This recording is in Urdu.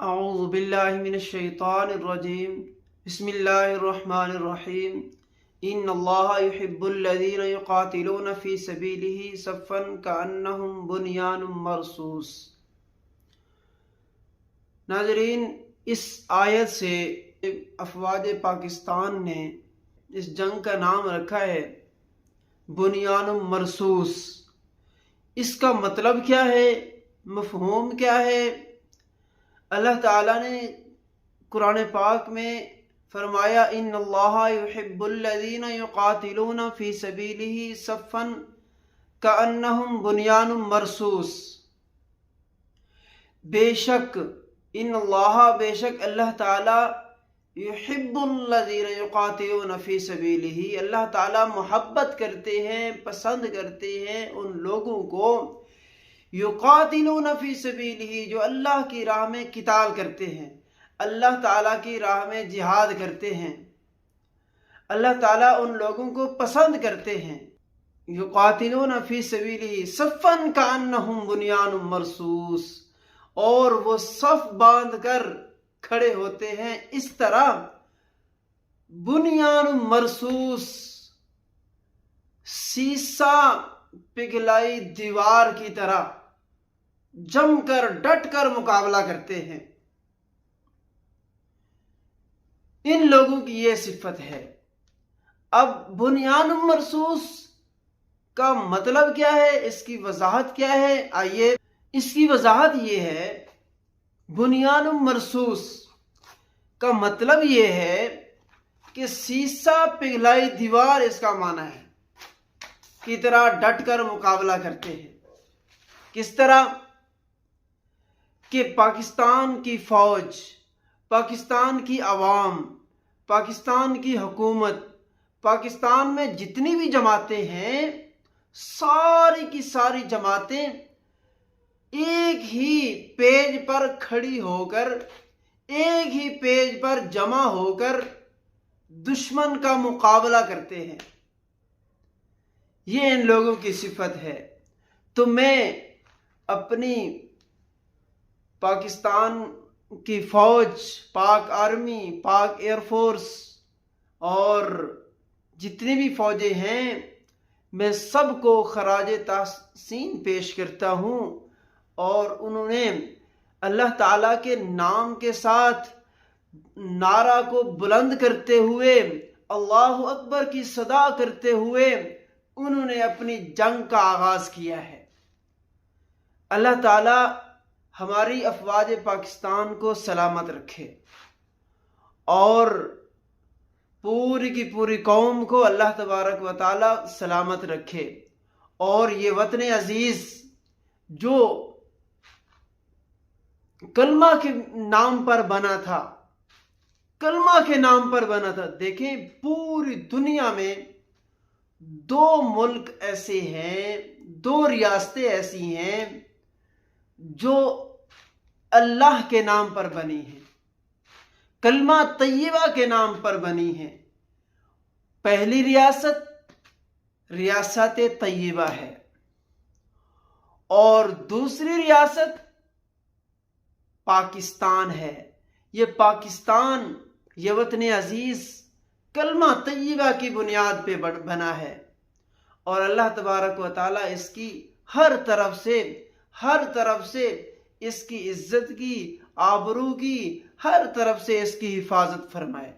اعوذ باللہ من الشیطان الرجیم بسم اللہ الرحمن الرحیم ان اللہ یحب الذین یقاتلون فی سبیلہ صفا کأنہم بنیان مرصوص۔ ناظرین، اس آیت سے افواج پاکستان نے اس جنگ کا نام رکھا ہے بنیان مرصوص۔ اس کا مطلب کیا ہے، مفہوم کیا ہے؟ اللہ تعالیٰ نے قرآن پاک میں فرمایا ان اللہ یحب الذین یقاتلون فی سبیلہ صفا کأنہم بنیان مرصوص۔ بے شک اللہ تعالیٰ یحب الذین یقاتلون فی سبیلہ، اللہ تعالیٰ محبت کرتے ہیں، پسند کرتے ہیں ان لوگوں کو یقاتلون فی سبیلہ، جو اللہ کی راہ میں قتال کرتے ہیں، اللہ تعالیٰ کی راہ میں جہاد کرتے ہیں۔ اللہ تعالیٰ ان لوگوں کو پسند کرتے ہیں۔ یقاتلون فی سبیلہ صفا کأنہم بنیان مرصوص، اور وہ صف باندھ کر کھڑے ہوتے ہیں اس طرح بنیان مرصوص، سیسا پگھلائی دیوار کی طرح جم کر ڈٹ کر مقابلہ کرتے ہیں۔ ان لوگوں کی یہ صفت ہے۔ اب بنیان مرصوص کا مطلب کیا ہے، اس کی وضاحت کیا ہے؟ آئیے، اس کی وضاحت یہ ہے، بنیان مرصوص کا مطلب یہ ہے کہ سیسا پگھلائی دیوار، اس کا معنی ہے کی طرح ڈٹ کر مقابلہ کرتے ہیں۔ کس طرح کہ پاکستان کی فوج، پاکستان کی عوام، پاکستان کی حکومت، پاکستان میں جتنی بھی جماعتیں ہیں، ساری کی ساری جماعتیں ایک ہی پیج پر کھڑی ہو کر، ایک ہی پیج پر جمع ہو کر دشمن کا مقابلہ کرتے ہیں۔ یہ ان لوگوں کی صفت ہے۔ تو میں اپنی پاکستان کی فوج، پاک آرمی، پاک ایئر فورس اور جتنی بھی فوجیں ہیں، میں سب کو خراج تحسین پیش کرتا ہوں، اور انہوں نے اللہ تعالیٰ کے نام کے ساتھ نعرہ کو بلند کرتے ہوئے، اللہ اکبر کی صدا کرتے ہوئے انہوں نے اپنی جنگ کا آغاز کیا ہے۔ اللہ تعالیٰ ہماری افواج پاکستان کو سلامت رکھے، اور پوری کی پوری قوم کو اللہ تبارک و تعالی سلامت رکھے، اور یہ وطن عزیز جو کلمہ کے نام پر بنا تھا، کلمہ کے نام پر بنا تھا۔ دیکھیں، پوری دنیا میں 2 ملک ایسے ہیں، 2 ریاستیں ایسی ہیں جو اللہ کے نام پر بنی ہیں، کلمہ طیبہ کے نام پر بنی ہیں۔ پہلی ریاست طیبہ ہے، اور دوسری ریاست پاکستان ہے۔ یہ پاکستان، یہ وطن عزیز کلمہ طیبہ کی بنیاد پہ بنا ہے، اور اللہ تبارک و تعالیٰ اس کی ہر طرف سے اس کی عزت کی، آبرو کی، ہر طرف سے اس کی حفاظت فرمائے۔